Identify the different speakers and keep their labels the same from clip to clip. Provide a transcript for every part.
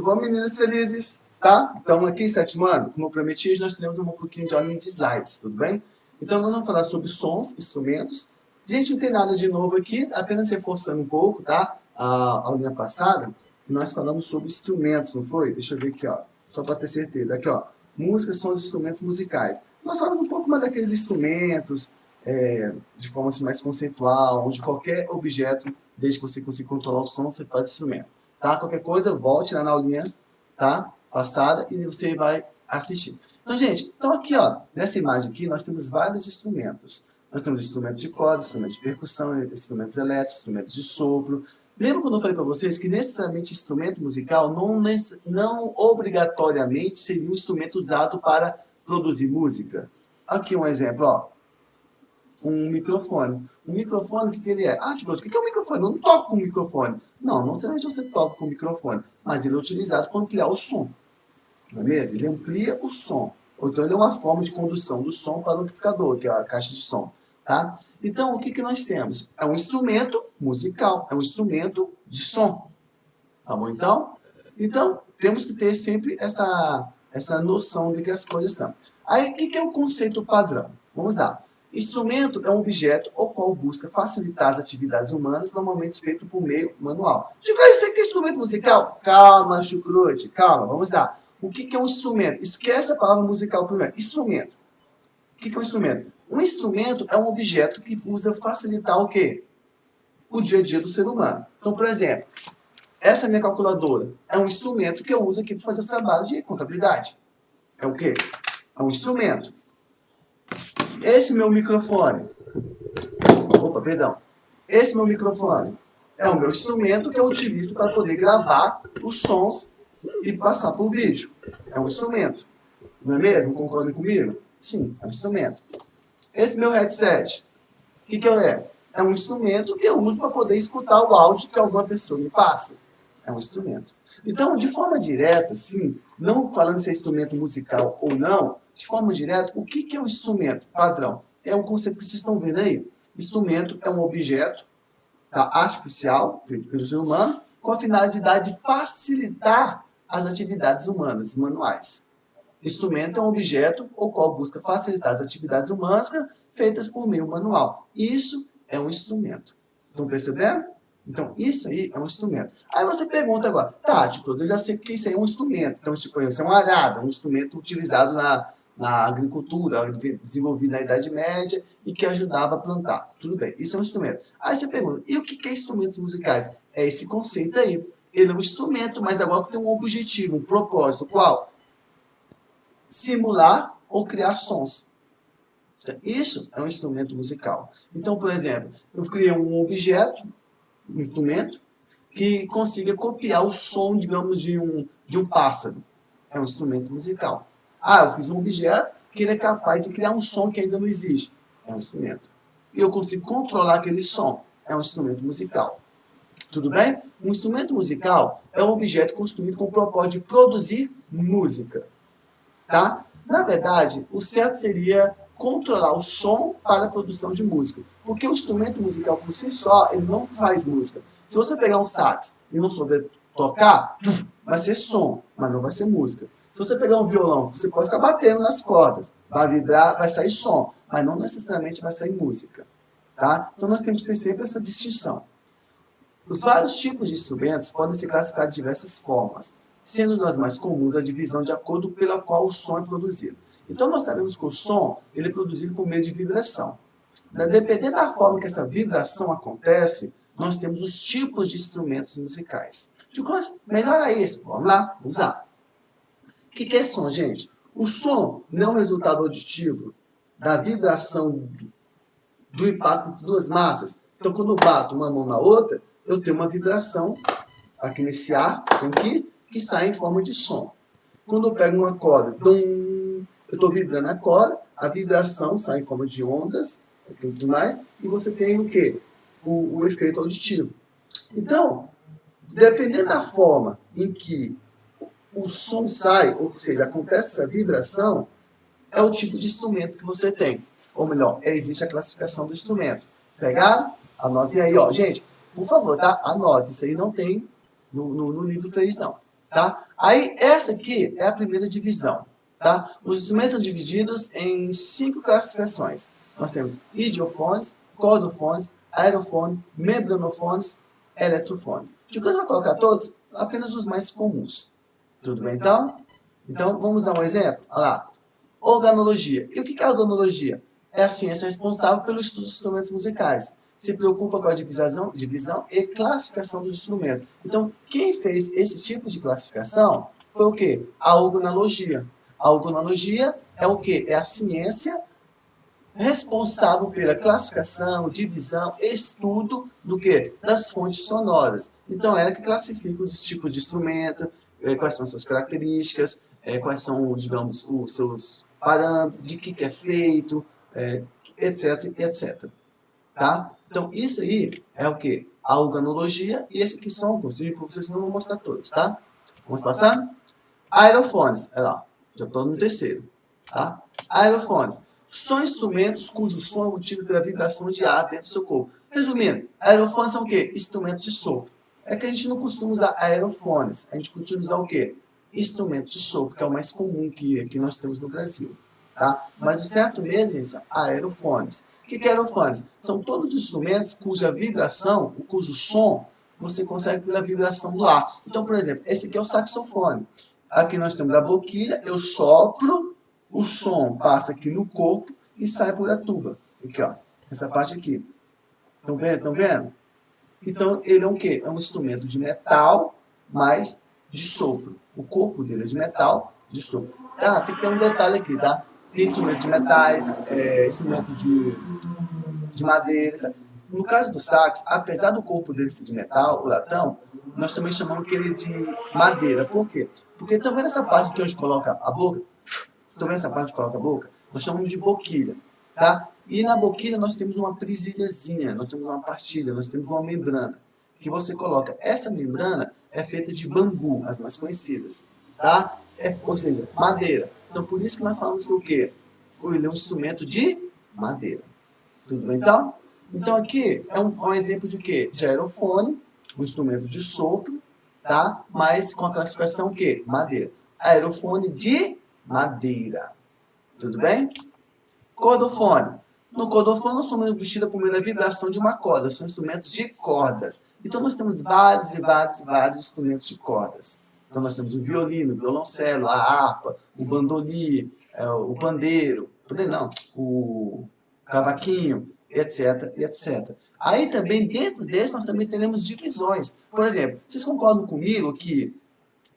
Speaker 1: bom, meninas felizes? Tá? Então, aqui, sétimo ano, como eu prometi, nós teremos um pouquinho de aulinha de slides, tudo bem? Então, nós vamos falar sobre sons, instrumentos. Gente, não tem nada de novo aqui, apenas reforçando um pouco, tá? A aulinha passada, nós falamos sobre instrumentos, não foi? Deixa eu ver aqui, ó, só para ter certeza. Aqui, ó, música são os instrumentos musicais. Nós falamos um pouco mais daqueles instrumentos, de forma assim, mais conceitual, onde qualquer objeto, desde que você consiga controlar o som, você faz instrumento. Tá? Qualquer coisa, volte lá na aulinha, tá? Passada, e você vai assistir. Então, gente, então aqui, ó, nessa imagem aqui, nós temos vários instrumentos. Nós temos instrumentos de corda, instrumentos de percussão, instrumentos elétricos, instrumentos de sopro. Lembra quando eu falei para vocês que necessariamente instrumento musical não obrigatoriamente seria um instrumento usado para produzir música? Aqui um exemplo, ó. Um microfone. Um microfone, o que ele é? Ah, tipo, o que é um microfone? Eu não toco com microfone. Não necessariamente você toca com microfone, mas ele é utilizado para ampliar o som. Não é mesmo? Ele amplia o som. Ou então ele é uma forma de condução do som para o amplificador, que é a caixa de som. Tá? Então, o que nós temos? É um instrumento musical, é um instrumento de som. Tá bom, então? Então, temos que ter sempre essa noção de que as coisas estão. Aí, o que é o conceito padrão? Vamos lá. Instrumento é um objeto o qual busca facilitar as atividades humanas, normalmente feito por meio manual. Chucrute, isso aqui é instrumento musical? Calma, Chucrute, calma, vamos lá. O que é um instrumento? Esquece a palavra musical primeiro. Instrumento. O que é um instrumento? Um instrumento é um objeto que usa facilitar o quê? O dia a dia do ser humano. Então, por exemplo, essa minha calculadora é um instrumento que eu uso aqui para fazer os trabalhos de contabilidade. É o quê? É um instrumento. Esse meu microfone. Opa, perdão. Esse meu microfone é o meu instrumento que eu utilizo para poder gravar os sons e passar por vídeo. É um instrumento. Não é mesmo? Concordem comigo? Sim, é um instrumento. Esse meu headset, o que é? É um instrumento que eu uso para poder escutar o áudio que alguma pessoa me passa. É um instrumento. Então, de forma direta, sim, não falando se é instrumento musical ou não, de forma direta, o que é um instrumento padrão? É um conceito que vocês estão vendo aí. Instrumento é um objeto, tá, artificial, feito pelo ser humano, com a finalidade de facilitar as atividades humanas, manuais. Instrumento é um objeto o qual busca facilitar as atividades humanas feitas por meio manual. Isso é um instrumento. Estão percebendo? Então, isso aí é um instrumento. Aí você pergunta agora, tá, tipo, eu já sei que isso aí é um instrumento. Então, tipo, isso é um arado, um instrumento utilizado na agricultura, desenvolvido na Idade Média e que ajudava a plantar. Tudo bem, isso é um instrumento. Aí você pergunta, e o que é instrumentos musicais? É esse conceito aí. Ele é um instrumento, mas agora tem um objetivo, um propósito. Qual? Simular ou criar sons. Isso é um instrumento musical. Então, por exemplo, eu criei um objeto, um instrumento, que consiga copiar o som, digamos, de um pássaro. É um instrumento musical. Ah, eu fiz um objeto que ele é capaz de criar um som que ainda não existe. É um instrumento. E eu consigo controlar aquele som. É um instrumento musical. Tudo bem? Um instrumento musical é um objeto construído com o propósito de produzir música. Tá? Na verdade, o certo seria controlar o som para a produção de música. Porque o instrumento musical por si só, ele não faz música. Se você pegar um sax e não souber tocar, vai ser som, mas não vai ser música. Se você pegar um violão, você pode ficar batendo nas cordas. Vai vibrar, vai sair som, mas não necessariamente vai sair música. Tá? Então nós temos que ter sempre essa distinção. Os vários tipos de instrumentos podem ser classificados de diversas formas, sendo das mais comuns a divisão de acordo pela qual o som é produzido. Então nós sabemos que o som ele é produzido por meio de vibração. Dependendo da forma que essa vibração acontece, nós temos os tipos de instrumentos musicais. Melhora isso. Vamos lá, vamos lá. O que é som, gente? O som não é um resultado auditivo da vibração do impacto de duas massas. Então, quando eu bato uma mão na outra, eu tenho uma vibração aqui nesse ar, aqui, que sai em forma de som. Quando eu pego uma corda, eu estou vibrando a corda, a vibração sai em forma de ondas, e tudo mais, e você tem o quê? O efeito auditivo. Então, dependendo da forma em que o som sai, ou seja, acontece essa vibração, é o tipo de instrumento que você tem. Ou melhor, existe a classificação do instrumento. Pegaram? Anotem aí, ó. Gente, por favor, tá? Anote. Isso aí não tem no livro 3, não. Tá? Aí, essa aqui é a primeira divisão, tá? Os instrumentos são divididos em 5 classificações. Nós temos idiofones, cordofones, aerofones, membranofones, eletrofones. De que eu vou colocar todos? Apenas os mais comuns. Tudo bem, então? Então, vamos dar um exemplo? Olha lá. Organologia. E o que é organologia? É a ciência responsável pelo estudo dos instrumentos musicais. Se preocupa com a divisão e classificação dos instrumentos. Então, quem fez esse tipo de classificação foi o quê? A organologia. A organologia é o quê? É a ciência responsável pela classificação, divisão, estudo do quê? Das fontes sonoras. Então, ela que classifica os tipos de instrumento, quais são suas características, quais são, digamos, os seus parâmetros, de que é feito, etc, etc. Tá? Então, isso aí é o quê? A organologia, e esses aqui são alguns. E para vocês não vou mostrar todos, tá? Vamos passar? Aerofones, olha lá, já estou no terceiro, tá? Aerofones são instrumentos cujo som é obtido pela vibração de ar dentro do seu corpo. Resumindo, aerofones são o quê? Instrumentos de sopro. É que a gente não costuma usar aerofones, a gente costuma usar o quê? Instrumentos de sopro, que é o mais comum que nós temos no Brasil, tá? Mas o certo mesmo, gente, são aerofones. O que é aerofones? São todos os instrumentos cuja vibração, cujo som, você consegue pela vibração do ar. Então, por exemplo, esse aqui é o saxofone. Aqui nós temos a boquilha, eu sopro, o som passa aqui no corpo e sai por a tuba. Aqui, ó, essa parte aqui. Estão vendo? Estão vendo? Então, ele é um quê? É um instrumento de metal, mas de sopro. O corpo dele é de metal, de sopro. Ah, tem que ter um detalhe aqui, tá? Tem instrumentos de metais, instrumentos de madeira. No caso do sax, apesar do corpo dele ser de metal, o latão, nós também chamamos ele de madeira. Por quê? Porque estão vendo essa parte que a gente coloca a boca? Estão vendo essa parte que coloca a boca? Nós chamamos de boquilha, tá? E na boquilha nós temos uma presilhazinha, nós temos uma pastilha, nós temos uma membrana que você coloca. Essa membrana é feita de bambu, as mais conhecidas, tá? Ou seja, madeira. Então por isso que nós falamos que o quê? Ele é um instrumento de madeira. Tudo bem, então? Então aqui é um exemplo de quê? De aerofone, um instrumento de sopro, tá? Mas com a classificação o quê? Madeira. Aerofone de madeira. Tudo bem? Cordofone. No cordofone, nós somos obtidos por meio da vibração de uma corda. São instrumentos de cordas. Então, nós temos vários e vários e vários instrumentos de cordas. Então, nós temos o violino, o violoncelo, a harpa, o bandolim, o pandeiro, o cavaquinho, etc, etc. Aí também, dentro desse, nós também teremos divisões. Por exemplo, vocês concordam comigo que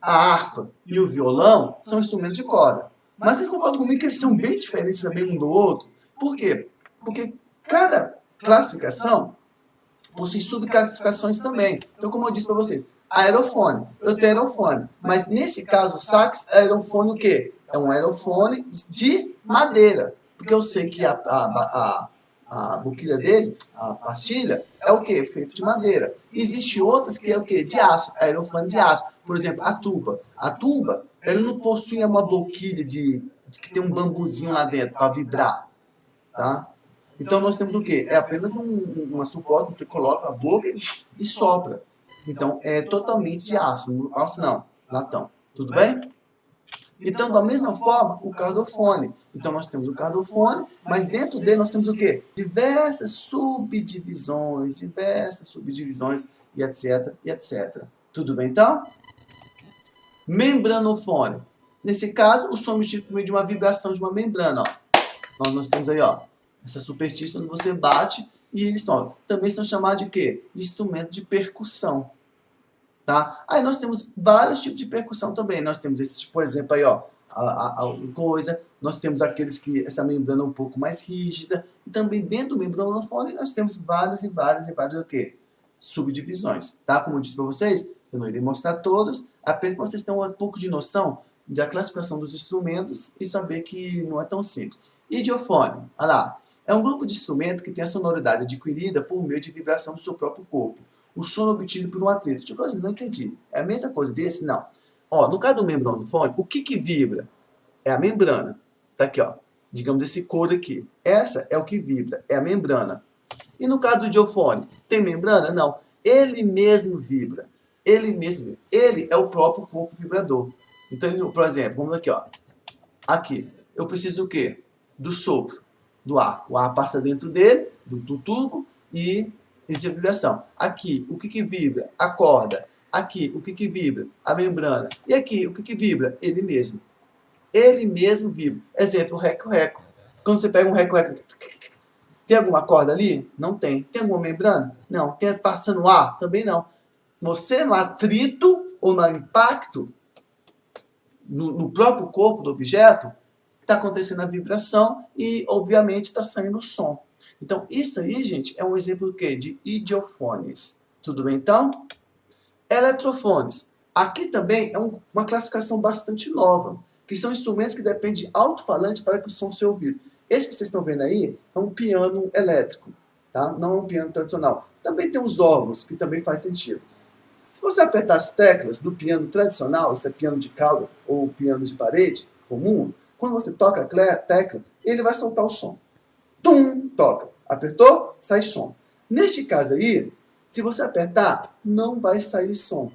Speaker 1: a harpa e o violão são instrumentos de corda? Mas vocês concordam comigo que eles são bem diferentes também um do outro? Por quê? Porque cada classificação possui subclassificações também. Então, como eu disse para vocês, aerofone, eu tenho aerofone. Mas nesse caso, o sax é aerofone o quê? É um aerofone de madeira. Porque eu sei que a boquilha dele, a pastilha, é o quê? Feito de madeira. Existem outras que é o quê? De aço, aerofone de aço. Por exemplo, a tuba. A tuba, ele não possui uma boquilha que tem um bambuzinho lá dentro para vibrar, tá? Então nós temos o quê? É apenas uma suporte, você coloca a boca e sopra. Então é totalmente de aço, aço não, latão. Tudo bem? Então, da mesma forma, o cardofone. Então, nós temos o cardofone, mas dentro dele nós temos o quê? Diversas subdivisões, e etc, e etc. Tudo bem, então? Membranofone. Nesse caso, o som emitido por meio de uma vibração de uma membrana. Ó. Nós temos aí, ó, essa superfície onde você bate e eles também são chamados de quê? De instrumento de percussão. Tá? Aí nós temos vários tipos de percussão também. Nós temos esse tipo, por exemplo, aí, ó, nós temos aqueles que essa membrana é um pouco mais rígida. E também dentro do membranofone nós temos várias e várias o quê? Subdivisões. Tá? Como eu disse para vocês, eu não irei mostrar todos, apenas para vocês terem um pouco de noção da classificação dos instrumentos e saber que não é tão simples. Idiofone, olha lá, é um grupo de instrumento que tem a sonoridade adquirida por meio de vibração do seu próprio corpo. O som obtido por um atrito. Tipo assim, não entendi. É a mesma coisa desse? Não. Ó, no caso do membranofone, o que vibra? É a membrana. Tá aqui, ó. Digamos esse couro aqui. Essa é o que vibra, é a membrana. E no caso do idiofone, tem membrana? Não. Ele mesmo vibra. ele mesmo vibra. Ele é o próprio corpo vibrador. Então, por exemplo, vamos aqui, ó. Aqui, eu preciso do quê? Do sopro, do ar. O ar passa dentro dele, do tubo, e existe a vibração. Aqui, o que vibra? A corda. Aqui, o que vibra? A membrana. E aqui, o que vibra? Ele mesmo. Ele mesmo vibra. Exemplo, o reco-reco. Quando você pega um reco-reco, tem alguma corda ali? Não tem. Tem alguma membrana? Não. Tem passando ar? Também não. Você, no atrito ou no impacto, no próprio corpo do objeto, está acontecendo a vibração e, obviamente, está saindo o som. Então, isso aí, gente, é um exemplo do quê? De idiofones. Tudo bem, então? Eletrofones. Aqui também é uma classificação bastante nova, que são instrumentos que dependem de alto-falante para que o som seja ouvido. Esse que vocês estão vendo aí é um piano elétrico, tá? Não é um piano tradicional. Também tem os órgãos, que também faz sentido. Se você apertar as teclas do piano tradicional, se é piano de cauda ou piano de parede comum, quando você toca a tecla, ele vai soltar o som. Tum, toca. Apertou, sai som. Neste caso aí, se você apertar, não vai sair som.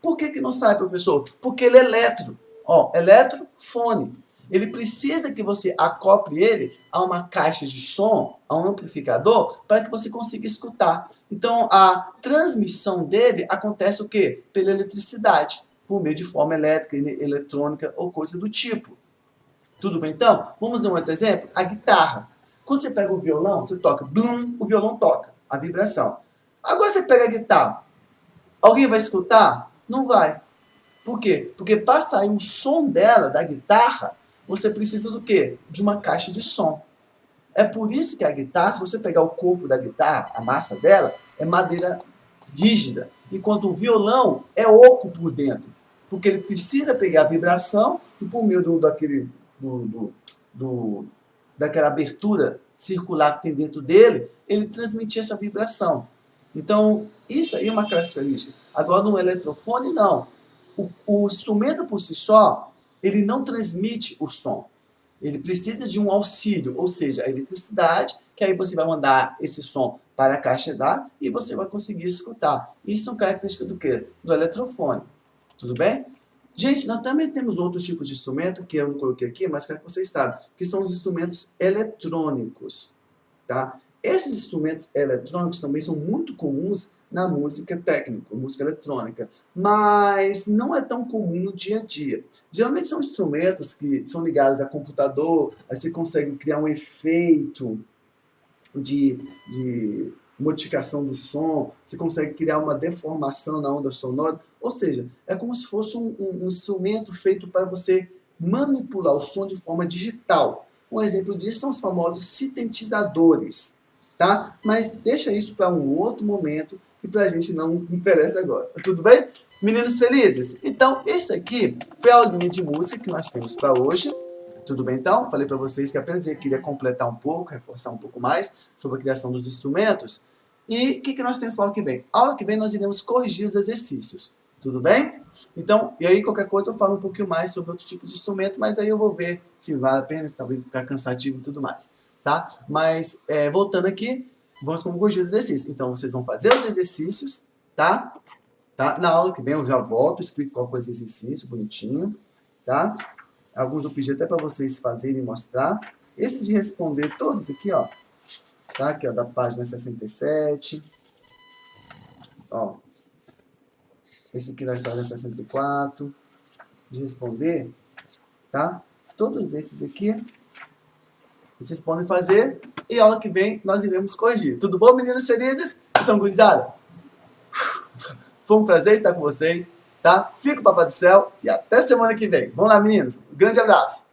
Speaker 1: Por que não sai, professor? Porque ele é eletro. Ó, eletrofone. Ele precisa que você acople ele a uma caixa de som, a um amplificador, para que você consiga escutar. Então, a transmissão dele acontece o quê? Pela eletricidade, por meio de forma elétrica, eletrônica ou coisa do tipo. Tudo bem, então? Vamos ver um outro exemplo? A guitarra. Quando você pega o violão, você toca, blum, o violão toca, a vibração. Agora você pega a guitarra. Alguém vai escutar? Não vai. Por quê? Porque para sair um som dela, da guitarra, você precisa do quê? De uma caixa de som. É por isso que a guitarra, se você pegar o corpo da guitarra, a massa dela, é madeira rígida. Enquanto o violão é oco por dentro. Porque ele precisa pegar a vibração e por meio daquela abertura circular que tem dentro dele, ele transmitir essa vibração. Então, isso aí é uma característica. Agora, no eletrofone, não. O instrumento por si só, ele não transmite o som. Ele precisa de um auxílio, ou seja, a eletricidade, que aí você vai mandar esse som para a caixa d'água e você vai conseguir escutar. Isso é característica do quê? Do eletrofone. Tudo bem? Gente, nós também temos outros tipos de instrumento, que eu não coloquei aqui, mas quero que vocês saibam, que são os instrumentos eletrônicos. Tá? Esses instrumentos eletrônicos também são muito comuns na música técnica, música eletrônica, mas não é tão comum no dia a dia. Geralmente são instrumentos que são ligados a computador, aí você consegue criar um efeito de modificação do som, você consegue criar uma deformação na onda sonora, ou seja, é como se fosse um instrumento feito para você manipular o som de forma digital. Um exemplo disso são os famosos sintetizadores, tá? Mas deixa isso para um outro momento, que para a gente não interessa agora. Tudo bem? Meninos felizes? Então, esse aqui foi a aulinha de música que nós temos para hoje. Tudo bem, então? Falei para vocês que apenas eu queria completar um pouco, reforçar um pouco mais sobre a criação dos instrumentos. E o que nós temos para a aula que vem? A aula que vem nós iremos corrigir os exercícios. Tudo bem? Então, e aí qualquer coisa eu falo um pouquinho mais sobre outros tipos de instrumento, mas aí eu vou ver se vale a pena, talvez ficar cansativo e tudo mais. Tá? Mas, voltando aqui, vamos corrigir os exercícios. Então, vocês vão fazer os exercícios, tá? Na aula que vem eu já volto, explico qual foi esse exercício, bonitinho, tá? Alguns eu pedi até para vocês fazerem e mostrar. Esses de responder todos aqui, ó. Tá? Aqui, ó, da página 67. Ó. Esse aqui da página 64. De responder, tá? Todos esses aqui, vocês podem fazer. E aula que vem nós iremos corrigir. Tudo bom, meninos felizes? Então, gurizada, foi um prazer estar com vocês, tá? Fica o Papai do Céu e até semana que vem. Vamos lá, meninos. Um grande abraço.